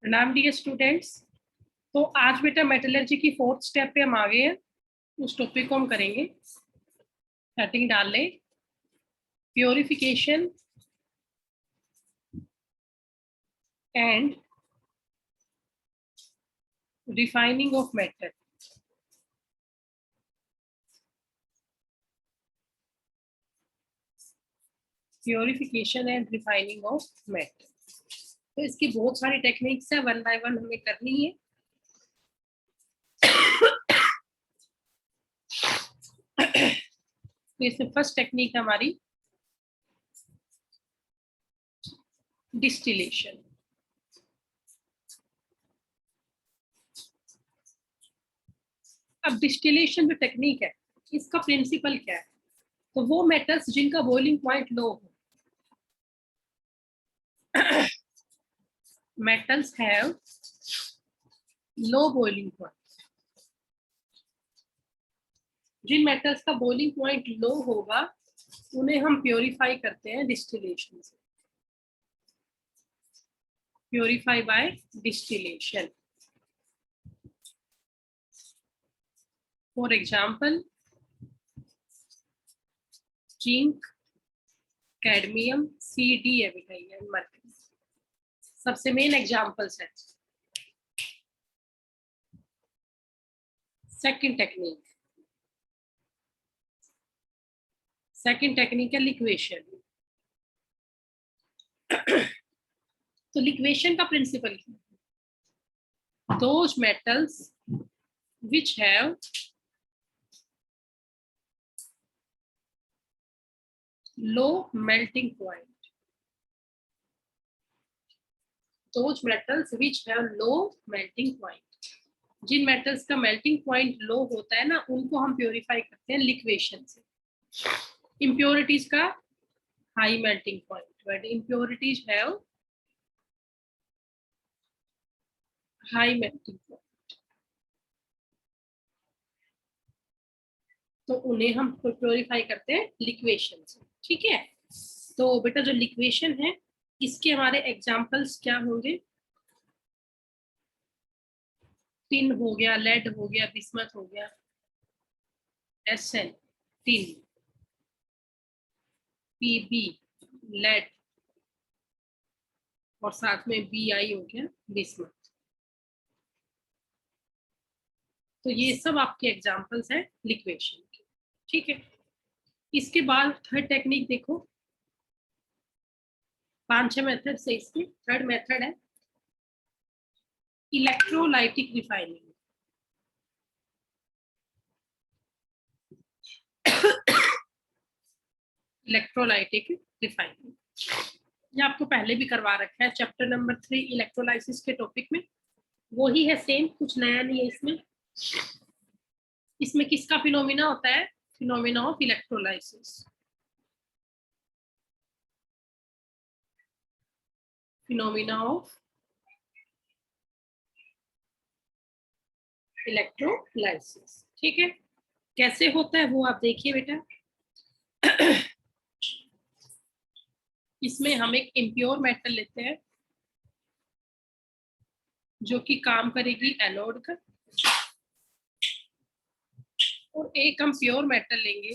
प्रणाम dear students. तो आज बेटा मेटलर्जी की 4th स्टेप पे हम आ गए हैं। उस टॉपिक को हम करेंगे। सेटिंग डाल लें। Purification and refining of metal. Purification and refining of metal. तो इसकी बहुत सारी टेक्निक्स है, वन बाय वन हमें करनी है। तो इसमें फर्स्ट टेक्निक है हमारी डिस्टिलेशन। अब डिस्टिलेशन जो टेक्निक है, इसका प्रिंसिपल क्या है? तो वो मेटल्स जिनका बॉइलिंग पॉइंट लो हो, metals have low boiling point। जिन मेटल्स का बॉइलिंग पॉइंट लो होगा उन्हें हम प्योरीफाई करते हैं डिस्टिलेशन से। Purify by distillation. For example zinc, cadmium, C D है बेटा, ये मर्करी सबसे मेन एग्जाम्पल्स है। सेकंड टेक्निक है लिक्वेशन। तो लिक्वेशन का प्रिंसिपल क्या है? Those metals which have low melting point। those metals which have low melting point। जिन मेटल्स का मेल्टिंग पॉइंट लो होता है ना, उनको हम प्योरीफाई करते हैं लिक्वेशन से। इम्प्योरिटीज का high melting point, but impurities have high melting point, तो उन्हें हम प्योरीफाई करते हैं लिक्वेशन से। ठीक है। तो बेटा जो लिक्वेशन है, इसके हमारे एग्जाम्पल्स क्या होंगे? टिन हो गया, लेड हो गया, बिस्मथ हो गया, SN टिन, PB लेड, और साथ में BI हो गया बिस्मथ। तो ये सब आपके एग्जाम्पल्स हैं लिक्वेशन के। ठीक है। इसके बाद थर्ड टेक्निक देखो, 5-6 मेथड से इसकी थर्ड मेथड है इलेक्ट्रोलाइटिक रिफाइनिंग। इलेक्ट्रोलाइटिक रिफाइनिंग ये आपको पहले भी करवा रखा है चैप्टर नंबर 3 इलेक्ट्रोलाइसिस के टॉपिक में। वो ही है सेम, कुछ नया नहीं है इसमें। इसमें किसका फिनोमिना होता है? Phenomena of electrolysis. Phenomena of electrolysis. ठीक है। कैसे होता है वो आप देखिए बेटा। इसमें हम एक इम्प्योर मेटल लेते हैं जो कि काम करेगी एनोड का, और एक हम प्योर मेटल लेंगे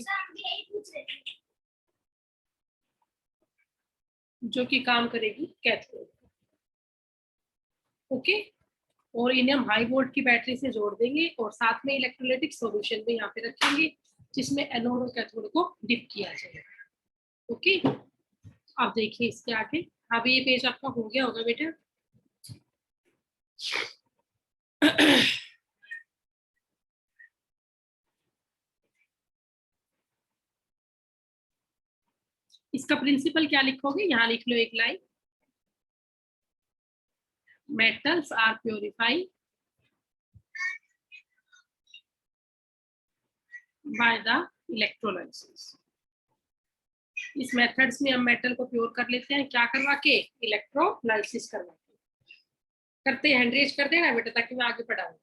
जो कि काम करेगी कैथोड। ओके। और इन्हें हम हाई वोल्ट की बैटरी से जोड़ देंगे और साथ में इलेक्ट्रोलाइटिक सॉल्यूशन भी यहाँ पे रखेंगे जिसमें एनोड और कैथोड को डिप किया जाएगा। ओके। अब देखिए इसके आगे। अब ये पेज आपका हो गया होगा बेटा। इसका प्रिंसिपल क्या लिखोगे? यहाँ लिख लो एक line, metals are purified by the electrolysis. इस मेथड्स में हम मेटल को प्योर कर लेते हैं, क्या करवा के? इलेक्ट्रोलाइसिस करवा के। करते हैं, हैंड रेज कर देना बेटा ताकि मैं आगे पढ़ाऊं।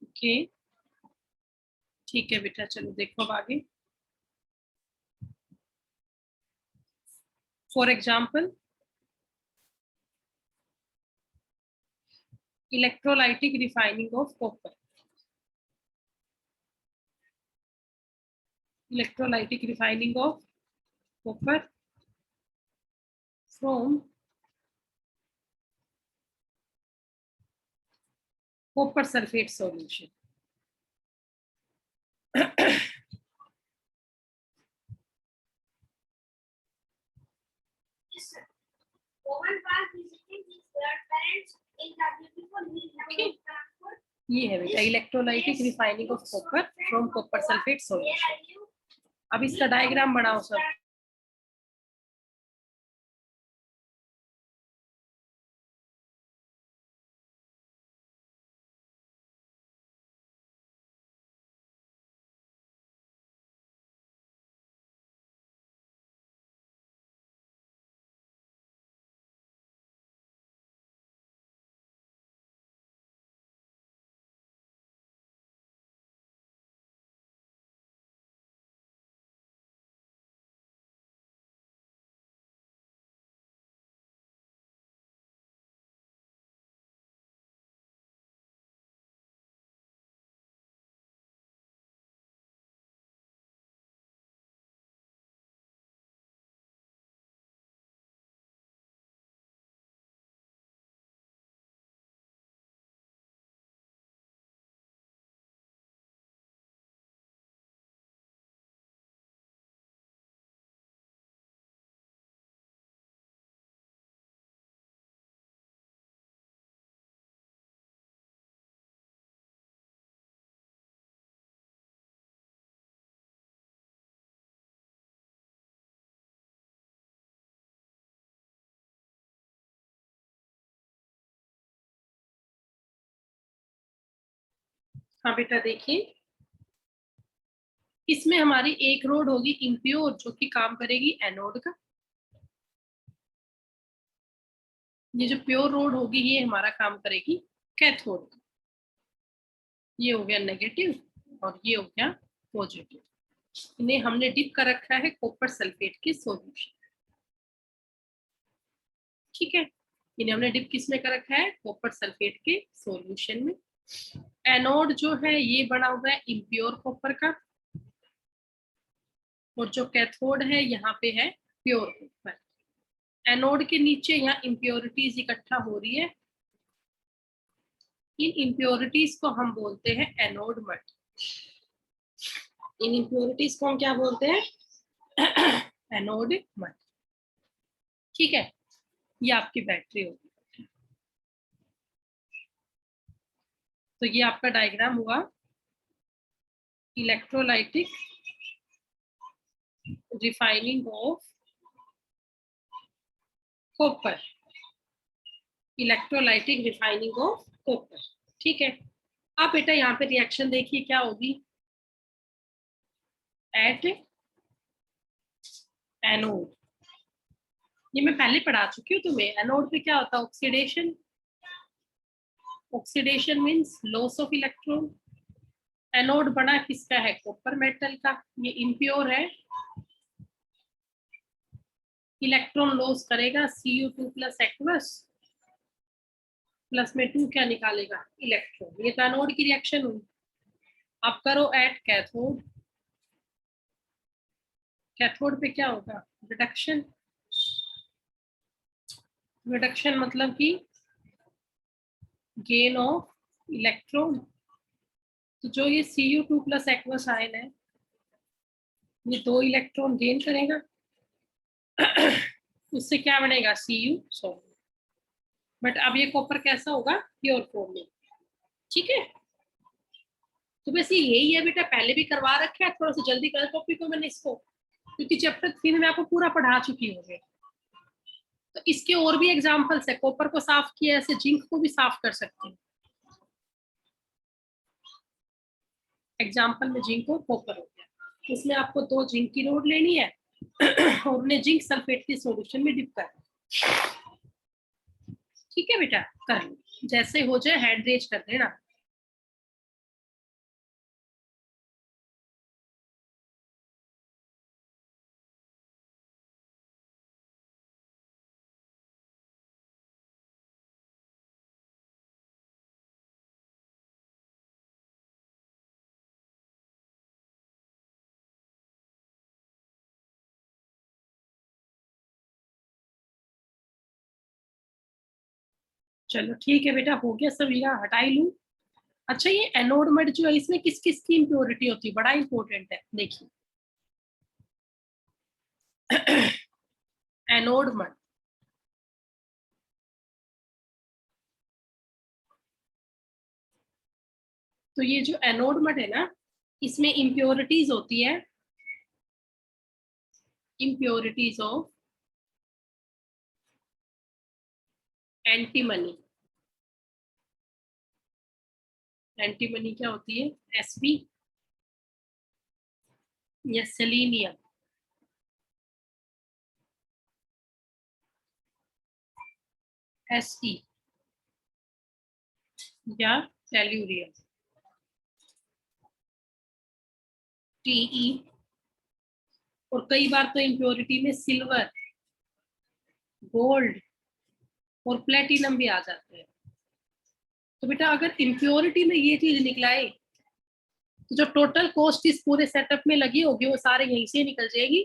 ओके। ठीक है बेटा, चलो देखो अब आगे। For example, electrolytic refining of copper. Electrolytic refining of copper from copper sulphate solution. ये है बेटा electrolytic refining of copper from copper sulphate solution. अब इसका डायग्राम बनाओ सब। हाँ बेटा देखिए, इसमें हमारी एक रोड होगी इम्प्योर जो कि काम करेगी एनोड का। ये जो प्योर रोड होगी ये हमारा काम करेगी कैथोड का। ये हो गया नेगेटिव और ये हो गया पॉजिटिव। इन्हें हमने डिप कर रखा है कॉपर सल्फेट के सॉल्यूशन। ठीक है, इन्हें हमने डिप किस में कर रखा है, कॉपर सल्फेट के सॉल्यूशन में। एनोड जो है ये बना हुआ है इम्प्योर कॉपर का, और जो कैथोड है यहाँ पे है प्योर कॉपर। एनोड के नीचे यहाँ इम्प्योरिटीज इकट्ठा हो रही है, इन इम्प्योरिटीज को हम बोलते हैं एनोड मट। इन इम्प्योरिटीज को हम क्या बोलते हैं, एनोड मट। ठीक है, ये आपकी बैटरी होगी। तो ये आपका डायग्राम हुआ electrolytic refining of copper. Electrolytic refining of copper. ठीक है, आप बेटा यहाँ पे रिएक्शन देखिए क्या होगी। एट एनोड, ये मैं पहले पढ़ा चुकी हूँ तुम्हें। एनोड पे क्या होता है, oxidation. Oxidation means loss of electron. Anode बना किसका है, कॉपर मेटल का। ये इम्प्योर है, इलेक्ट्रॉन लॉस करेगा Cu2 प्लस एक्वस, प्लस में 2 क्या निकालेगा, इलेक्ट्रॉन। ये तो एनोड की रिएक्शन हुई। आप करो एट कैथोड। कैथोड पे क्या होगा, रिडक्शन। रिडक्शन मतलब कि गेन ऑफ इलेक्ट्रॉन। तो जो ये Cu2 प्लस एक्वस आयन है ये 2 इलेक्ट्रॉन गेन करेगा, उससे क्या बनेगा, Cu सॉल्यूट। बट अब ये कॉपर कैसा होगा, प्योर फॉर्म में। ठीक है, तो बस यही है बेटा, पहले भी करवा रखा है, थोड़ा सा जल्दी कर टॉपिक को मैंने इसको, क्योंकि चैप्टर 3 में आपको पूरा पढ़ा चुकी हूँ। तो इसके और भी एग्जांपल्स है, कॉपर को साफ किया ऐसे जिंक को भी साफ कर सकते हैं। एग्जांपल में जिंक और कॉपर हो गया, इसमें आपको 2 जिंक की रोड लेनी है और उन्हें जिंक सल्फेट के सॉल्यूशन में डिप करना। ठीक है बेटा, कर लो, जैसे हो जाए हैंड रेज कर देना। चलो ठीक है बेटा, हो गया सब, यहाँ हटा ही लूं। अच्छा, ये एनोड मड जो है, इसमें किस किस की इम्प्योरिटी होती है, बड़ा इंपॉर्टेंट है, देखिए। एनोड मड, तो ये जो एनोड मड है ना, इसमें इम्प्योरिटीज होती है, इम्प्योरिटीज ऑफ एंटीमनी। एंटीमनी क्या होती है, एसबी या सेलेनियम, एसई या टेल्यूरियम, टीई। और कई बार तो इम्प्योरिटी में सिल्वर, गोल्ड और प्लेटिनम भी आ जाते हैं। तो बेटा अगर इम्प्योरिटी में ये चीज निकलाए, तो जो टोटल कॉस्ट इस पूरे सेटअप में लगी होगी वो सारे यहीं से निकल जाएगी।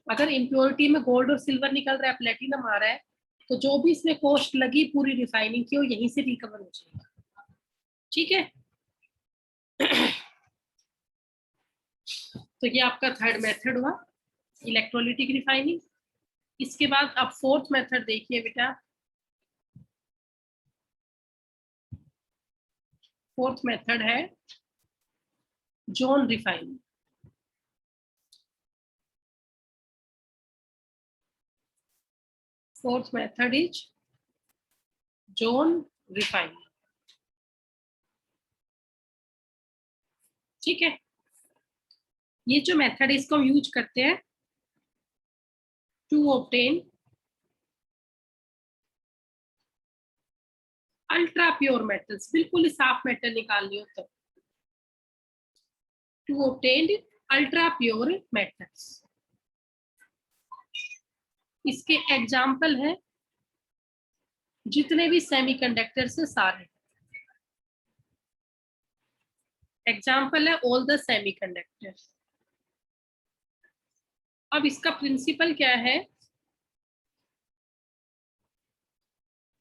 अगर इम्प्योरिटी में गोल्ड और सिल्वर निकल रहा है, प्लेटिनम आ रहा है, तो जो भी इसमें कॉस्ट लगी पूरी रिफाइनिंग की, वो यहीं से रिकवर हो जाएगा। ठीक है। तो ये आपका थर्ड मेथड हुआ, इलेक्ट्रोलिटिक रिफाइनिंग। इसके बाद अब फोर्थ मेथड देखिए बेटा। फोर्थ मेथड है zone refining. Fourth method is zone refining. ठीक है। ये जो मेथड है इसको हम यूज करते हैं to obtain ultra pure metals, बिल्कुल ही साफ मेटल निकालनी हो तो, to obtain ultra pure metals. इसके एग्जाम्पल है जितने भी सेमीकंडक्टर से सारे, एग्जाम्पल है ऑल द सेमीकंडक्टर। अब इसका प्रिंसिपल क्या है,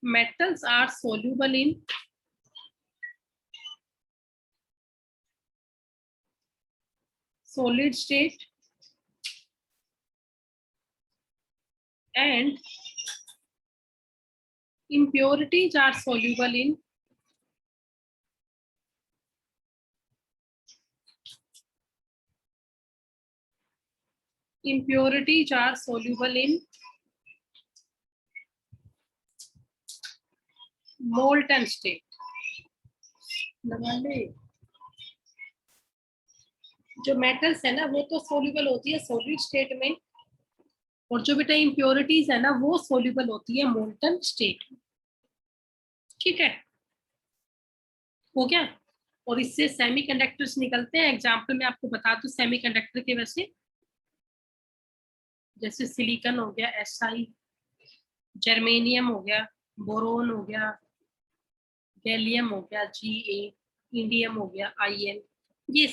metals are soluble in solid state and impurities are soluble in molten state। जो मेटल्स है ना वो तो सोल्यूबल होती है सॉलिड स्टेट में, और जो बेटा इम्प्योरिटीज है ना वो सोल्यूबल होती है मोल्टन स्टेट में। ठीक है, हो गया। और इससे सेमीकंडक्टर्स निकलते हैं, एग्जांपल मैं आपको बता दूं सेमीकंडक्टर के, वैसे जैसे सिलिकॉन हो गया Si, जर्मेनियम हो गया, बोरोन हो गया, गैलियम हो गया Ga, इंडियम हो गया In। ये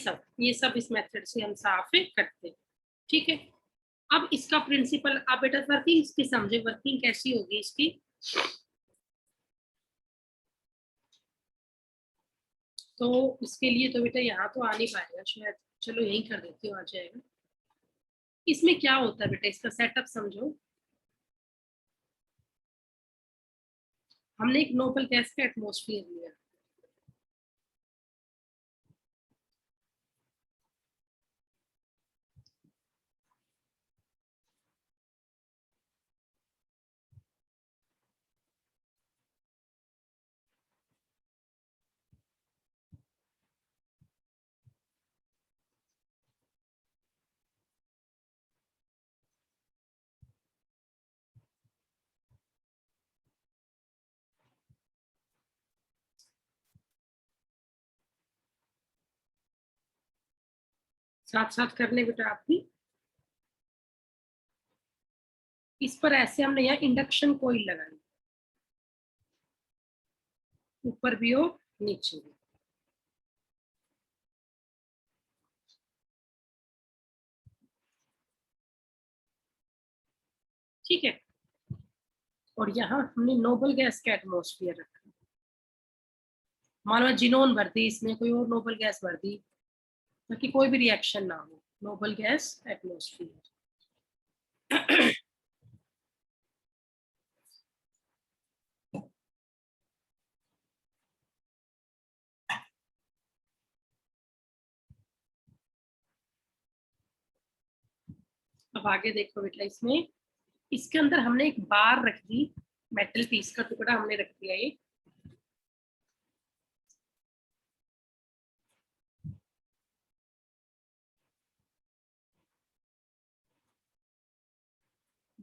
सब इस मेथड से हम साफ करते हैं। ठीक है। अब इसका प्रिंसिपल, आप बेटा वर्किंग इसकी समझे, वर्किंग कैसी होगी इसकी। तो इसके लिए तो बेटा यहाँ तो आ नहीं पाएगा शायद, चलो यही कर देती हूँ, आ जाएगा। इसमें क्या होता है बेटा, इसका सेटअप समझो। हमने एक नोबल गैस का एटमॉस्फेयर लिया, साथ साथ करने बेटा आप भी। इस पर ऐसे हमने यहाँ इंडक्शन कोईल लगाई, ऊपर भी हो नीचे भी। ठीक है। और यहाँ हमने नोबल गैस का एटमॉस्फेयर रखा, मान लो जिनोन भर दी, इसमें कोई और नोबल गैस भर दी, ताकि कोई भी रिएक्शन ना हो, नोबल गैस एटमॉस्फेयर। अब आगे देखो बेटा, इसमें इसके अंदर हमने एक बार रख दी, मेटल पीस का टुकड़ा हमने रख दिया ये।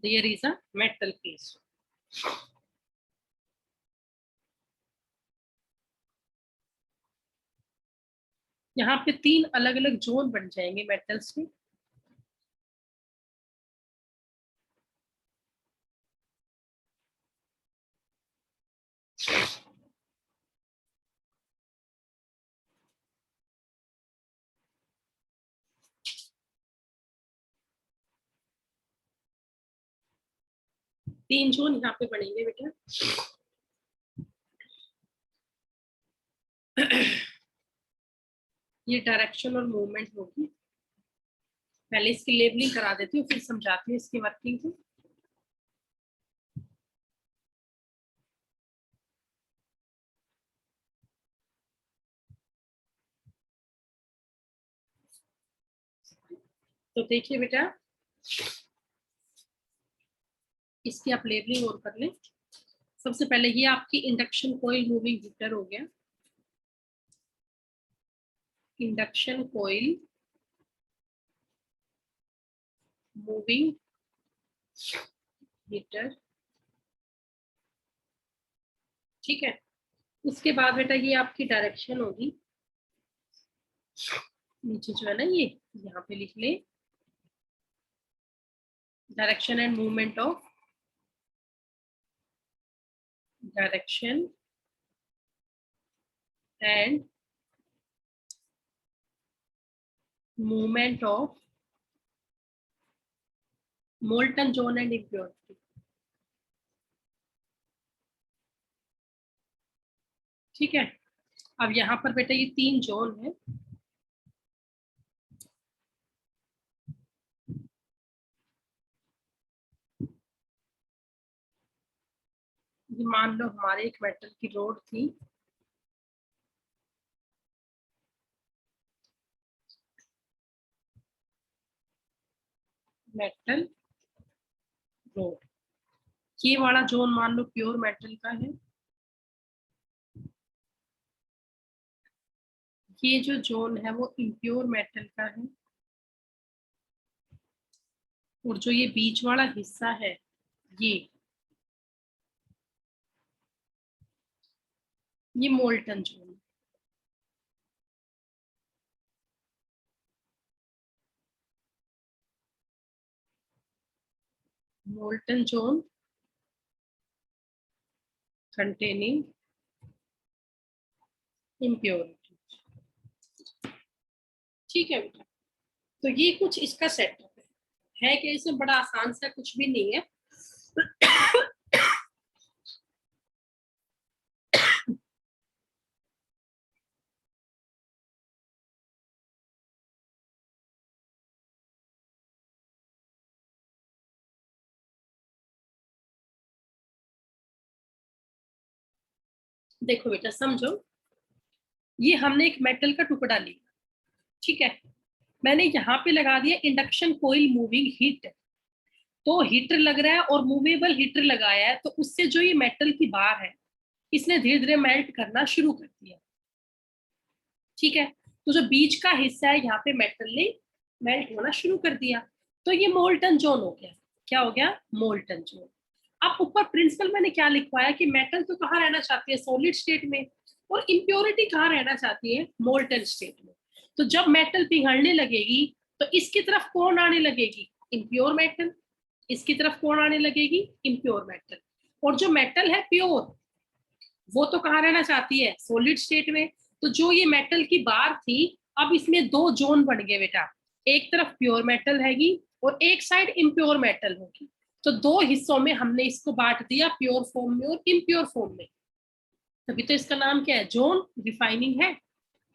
There is a metal piece. यहाँ पे 3 अलग अलग जोन बन जाएंगे मेटल्स के। तीन जोन यहाँ पे बनेंगे बेटा। ये डायरेक्शन और मूवमेंट होगी। पहले इसकी लेबलिंग करा देती हूँ, फिर समझाती हूँ इसकी वर्किंग को। तो देखिए बेटा, इसकी आप लेबलिंग और कर लें। सबसे पहले ये आपकी इंडक्शन कॉइल मूविंग हीटर हो गया। इंडक्शन कॉइल मूविंग हीटर, ठीक है। उसके बाद बेटा ये आपकी डायरेक्शन होगी, नीचे जो है ना ये यहाँ पे लिख ले, direction and movement of, direction and movement of molten zone and impurity, ठीक है। अब यहाँ पर बेटा ये 3 जोन है। ये मान लो हमारे एक मेटल की रोड थी, मेटल रोड। ये वाला जोन मान लो प्योर मेटल का है, ये जो जोन है वो इम्प्योर मेटल का है, और जो ये बीच वाला हिस्सा है ये molten zone. Molten zone containing impurity, ठीक है बेटा। तो ये कुछ इसका सेटअप है कि इसमें बड़ा आसान सा कुछ भी नहीं है। देखो बेटा समझो, ये हमने एक मेटल का टुकड़ा लिया, ठीक है। मैंने यहाँ पे लगा दिया इंडक्शन कोइल मूविंग हीटर, तो हीटर लग रहा है और मूवेबल हीटर लगाया है, तो उससे जो ये मेटल की बार है इसने धीरे धीरे मेल्ट करना शुरू कर दिया, ठीक है। तो जो बीच का हिस्सा है यहाँ पे मेटल ने मेल्ट होना शुरू कर दिया, तो ये मोल्टन जोन हो गया। क्या हो गया? Molten zone. अब ऊपर प्रिंसिपल मैंने क्या लिखवाया कि मेटल तो कहाँ रहना चाहती है? सॉलिड स्टेट में, और इम्प्योरिटी कहाँ रहना चाहती है? मोल्टन स्टेट में। तो जब मेटल पिघलने लगेगी तो इसकी तरफ कौन आने लगेगी? Impure metal. इसकी तरफ कौन आने लगेगी? Impure metal. और जो मेटल है प्योर, वो तो कहाँ रहना चाहती है? सॉलिड स्टेट में। तो जो ये मेटल की बार थी, अब इसमें 2 जोन बन गए बेटा, एक तरफ प्योर मेटल हैगी और एक साइड इम्प्योर मेटल होगी। तो 2 हिस्सों में हमने इसको बांट दिया, प्योर फॉर्म में और इम्प्योर फॉर्म में। तभी तो इसका नाम क्या है, जोन रिफाइनिंग है।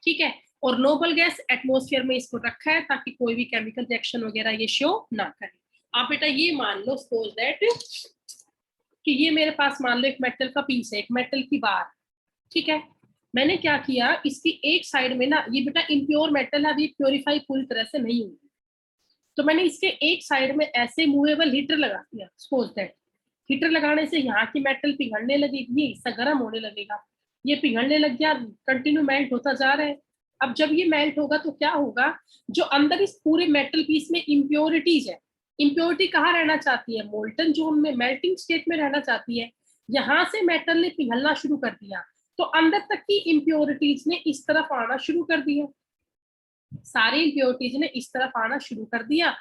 ठीक है, और नोबल गैस एटमॉस्फेयर में इसको रखा है ताकि कोई भी केमिकल रिएक्शन वगैरह ये शो ना करे। आप बेटा ये मान लो सपोज दैट कि ये मेरे पास मान लो एक मेटल का पीस है, एक मेटल की बार। ठीक है, मैंने क्या किया, इसकी एक साइड में ना, ये बेटा इम्प्योर मेटल है, अभी प्योरीफाई पूरी तरह से नहीं हुई, तो मैंने इसके एक साइड में ऐसे मूवेबल हीटर लगा दिया। सपोज दैट हीटर लगाने से यहाँ की मेटल पिघलने लगेगी, इससे गर्म होने लगेगा, ये पिघलने लग गया, कंटिन्यू मेल्ट होता जा रहा है। अब जब ये मेल्ट होगा तो क्या होगा, जो अंदर इस पूरे मेटल पीस में इम्प्योरिटीज है, इम्प्योरिटी कहाँ रहना चाहती है, मोल्टन जोन में, मेल्टिंग स्टेट में रहना चाहती है। यहाँ से मेटल ने पिघलना शुरू कर दिया, तो अंदर तक की इम्प्योरिटीज ने इस तरफ आना शुरू कर दिया, सारी इम्प्योरिटीज ने इस तरफ आना शुरू कर दिया।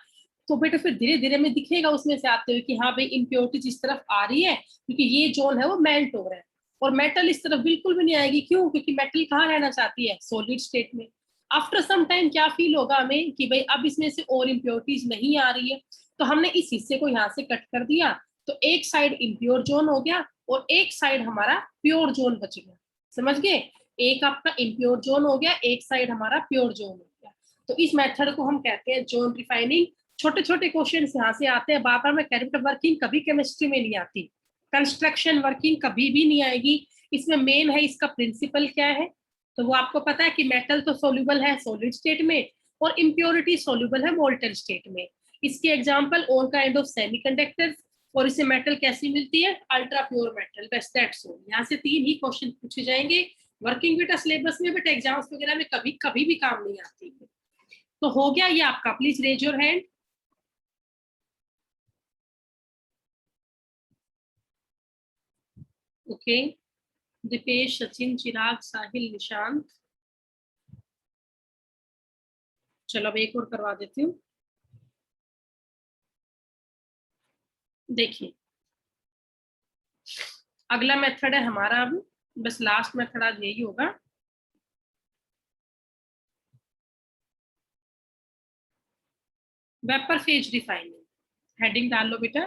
तो बेटा फिर धीरे धीरे में दिखेगा उसमें से आते हुए कि हाँ भाई इम्प्योरिटीज इस तरफ आ रही है, क्योंकि ये जोन है वो मेल्ट हो रहा है। और मेटल इस तरफ बिल्कुल भी नहीं आएगी, क्यों, क्योंकि मेटल कहाँ रहना चाहती है, सॉलिड स्टेट में। आफ्टर सम टाइम क्या फील होगा हमें कि भाई अब इसमें से और इम्प्योरिटीज नहीं आ रही है, तो हमने इस हिस्से को यहाँ से कट कर दिया, तो एक साइड इम्प्योर जोन हो गया और एक साइड हमारा प्योर जोन बच गया। समझ गए, एक आपका इम्प्योर जोन हो गया, एक साइड हमारा प्योर जोन हो गया। तो इस मेथड को हम कहते हैं जोन रिफाइनिंग। छोटे छोटे क्वेश्चन यहाँ से आते हैं, बार बार मैं कैरेक्टर वर्किंग कभी केमिस्ट्री में नहीं आती, कंस्ट्रक्शन वर्किंग कभी भी नहीं आएगी। इसमें मेन है इसका प्रिंसिपल क्या है, तो वो आपको पता है कि मेटल तो सोल्यूबल है सॉलिड स्टेट में और इम्प्योरिटी सोल्यूबल है मोल्टन स्टेट में। इसके example all kind of semiconductors, और इसे मेटल कैसी मिलती है, अल्ट्रा प्योर मेटल, बस दैट्स ऑल। यहाँ से 3 ही क्वेश्चन पूछे जाएंगे, वर्किंग बेटा सिलेबस में, बेटा एग्जाम्स वगैरह में कभी कभी भी काम नहीं आती है। तो हो गया ये आपका, please raise your hand. Okay, Deepesh, Sachin, Chirag, Sahil, Nishant. चलो अब एक और करवा देती हूँ। देखिए अगला मेथड है हमारा, अब बस लास्ट मेथड आज यही होगा। वेपर फेज रिफाइनिंग, हेडिंग डाल लो बेटा।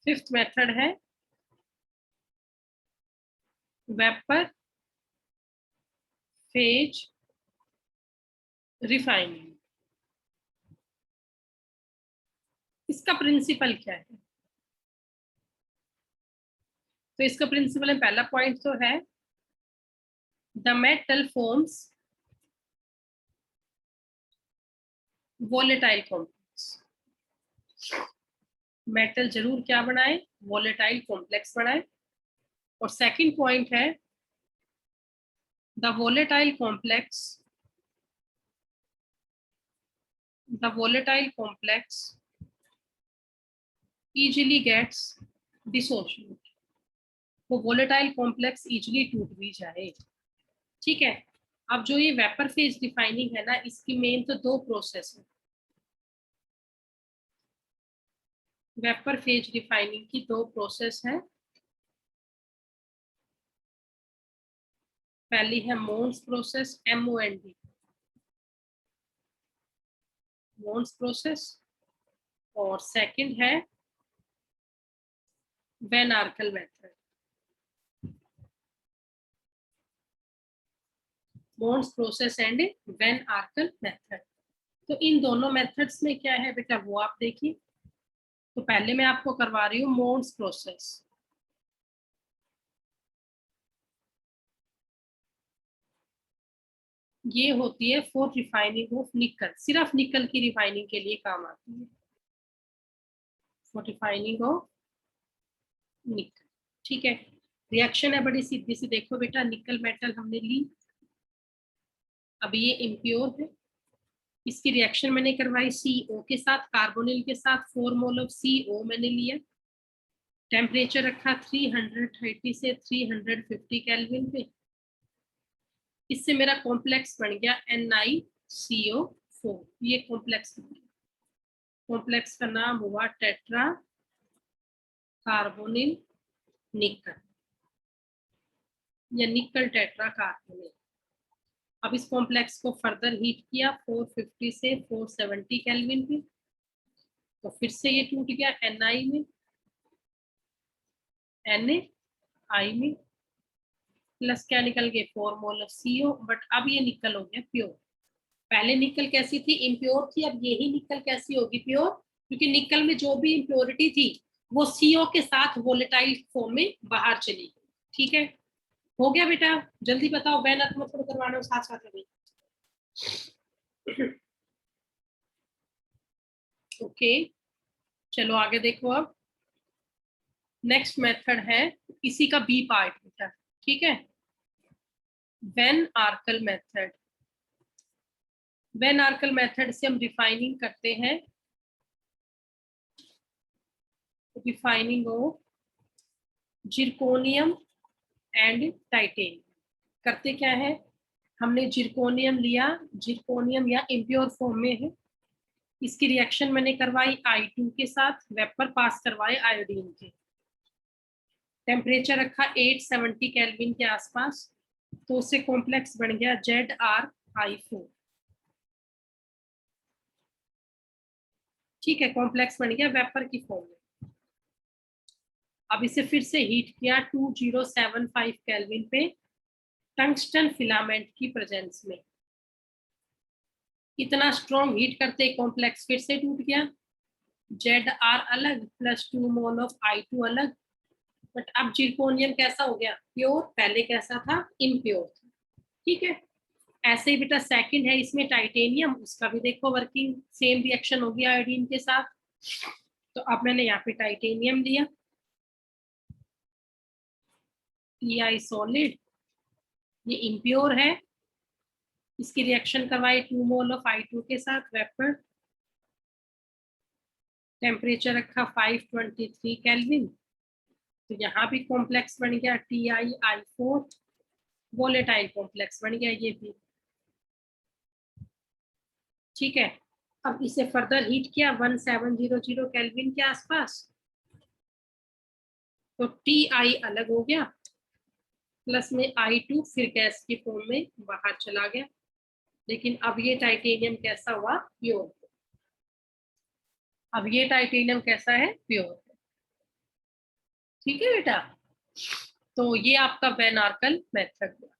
फिफ्थ मेथड है वेपर फेज रिफाइनिंग। इसका प्रिंसिपल क्या है, तो इसका प्रिंसिपल है, पहला पॉइंट तो है the metal forms volatile complex. Metal जरूर क्या बनाए, वोलेटाइल कॉम्प्लेक्स बनाए। और सेकंड पॉइंट है the volatile complex, the volatile complex easily gets dissociated, वो वोलेटाइल कॉम्प्लेक्स इजिली टूट भी जाए। ठीक है, अब जो ये वेपर फेज रिफाइनिंग है ना, इसकी मेन तो 2 प्रोसेस है। वेपर फेज रिफाइनिंग की 2 प्रोसेस है। पहली है Mond process, MOND, Mond process. और सेकंड है van Arkel method, Mond process and van Arkel method. तो इन दोनों मेथड्स में क्या है बेटा वो आप देखिए। तो पहले मैं आपको करवा रही हूँ मोन्स प्रोसेस। ये होती है फॉर रिफाइनिंग ऑफ निकल, सिर्फ निकल की रिफाइनिंग के लिए काम आती है, फॉर रिफाइनिंग ऑफ निकल। ठीक है, रिएक्शन है बड़ी सीधी सी, देखो बेटा निकल मेटल हमने ली, अब ये इम्प्योर है, इसकी रिएक्शन मैंने करवाई CO के साथ, कार्बोनिल के साथ, 4 मोल ऑफ CO मैंने लिया, टेम्परेचर रखा 330 से 350 केल्विन पे। इससे मेरा कॉम्प्लेक्स बन गया NiCO4, ये कॉम्प्लेक्स बन गया, कॉम्प्लेक्स का नाम हुआ टेट्रा कार्बोनिल निकल या निकल टेट्रा कार्बोनिल। अब इस कॉम्प्लेक्स को फर्दर हीट किया 450 से 470 केल्विन पे। तो फिर से ये टूट गया Ni में, NaI में, प्लस क्या निकल गए 4 मोल ऑफ CO, बट अब ये निकल हो गया प्योर। पहले निकल कैसी थी, इम्प्योर थी, अब यही निकल कैसी होगी, प्योर, क्योंकि निकल में जो भी इम्प्योरिटी थी वो CO के साथ वोलेटाइल फॉर्म में बाहर चली गई। ठीक है, हो गया बेटा, जल्दी बताओ, बैन मतलब करवाना हो साथ साथ में। ओके, चलो आगे देखो। अब नेक्स्ट मेथड है इसी का बी पार्ट बेटा, ठीक है, वेन आर्कल मेथड। वेन आर्कल मेथड से हम रिफाइनिंग करते हैं, refining of zirconium and titanium. करते क्या है, हमने जिरकोनियम लिया, जिरकोनियम या इम्प्योर फॉर्म में है, इसकी रिएक्शन मैंने करवाई I2 के साथ, वेपर पास करवाए आयोडीन के, टेम्परेचर रखा 870 केल्विन के आसपास, तो उससे कॉम्प्लेक्स बन गया ZrI4। ठीक है, कॉम्प्लेक्स बन गया वेपर की फॉर्म में। अब इसे फिर से हीट किया 2075 केल्विन पे टंगस्टन फिलामेंट की प्रेजेंस में। इतना स्ट्रॉन्ग हीट करते कॉम्प्लेक्स फिर से टूट गया, Zr अलग प्लस 2 मोल ऑफ I2 अलग, बट अब जिरकोनियम कैसा हो गया, प्योर, पहले कैसा था, इम्प्योर था। ठीक है, ऐसे ही बेटा सेकंड है इसमें टाइटेनियम, उसका भी देखो वर्किंग सेम रिएक्शन होगी आयोडीन के साथ। तो अब मैंने यहाँ पे टाइटेनियम लिया, Ti सॉलिड, ये इम्प्योर है, इसकी रिएक्शन करवाई 2 मोल ऑफ I2 के साथ वेपर, टेम्परेचर रखा 523 केल्विन, तो यहाँ भी कॉम्प्लेक्स बन गया TiI4, वोलेटाइल कॉम्प्लेक्स बन गया ये भी। ठीक है, अब इसे फर्दर हीट किया 1700 केल्विन के आसपास, तो Ti अलग हो गया, प्लस में I2 फिर गैस की फॉर्म में बाहर चला गया, लेकिन अब ये टाइटेनियम कैसा हुआ, प्योर। अब ये टाइटेनियम कैसा है, प्योर। ठीक है बेटा, तो ये आपका वैन आर्कल मेथड हुआ।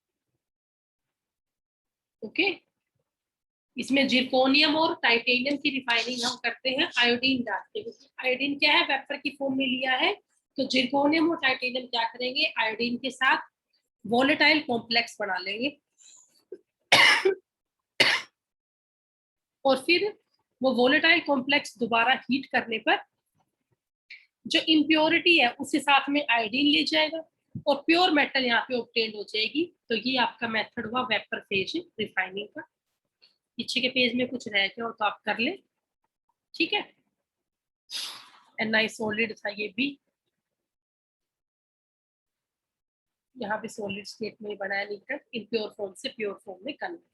ओके, इसमें जिरकोनियम और टाइटेनियम की रिफाइनिंग हम करते हैं आयोडीन डाल के, आयोडीन क्या है, वेपर की फॉर्म में लिया है, तो जिरकोनियम और टाइटेनियम क्या करेंगे, आयोडीन के साथ वोलेटाइल कॉम्प्लेक्स बना लेंगे और फिर वो वोलेटाइल कॉम्प्लेक्स दोबारा हीट करने पर जो इम्प्योरिटी है उसे साथ में आयोडीन ले जाएगा और प्योर मेटल यहाँ पे ऑब्टेन हो जाएगी। तो ये आपका मेथड हुआ वेपर फेज रिफाइनिंग का। पीछे के पेज में कुछ रह गया हो तो आप कर ले। ठीक है, Ni सॉलिड था ये भी, यहाँ पे सॉलिड स्टेट में बनाया, निकल इम्प्योर फॉर्म से प्योर फॉर्म में कन्वर्ट।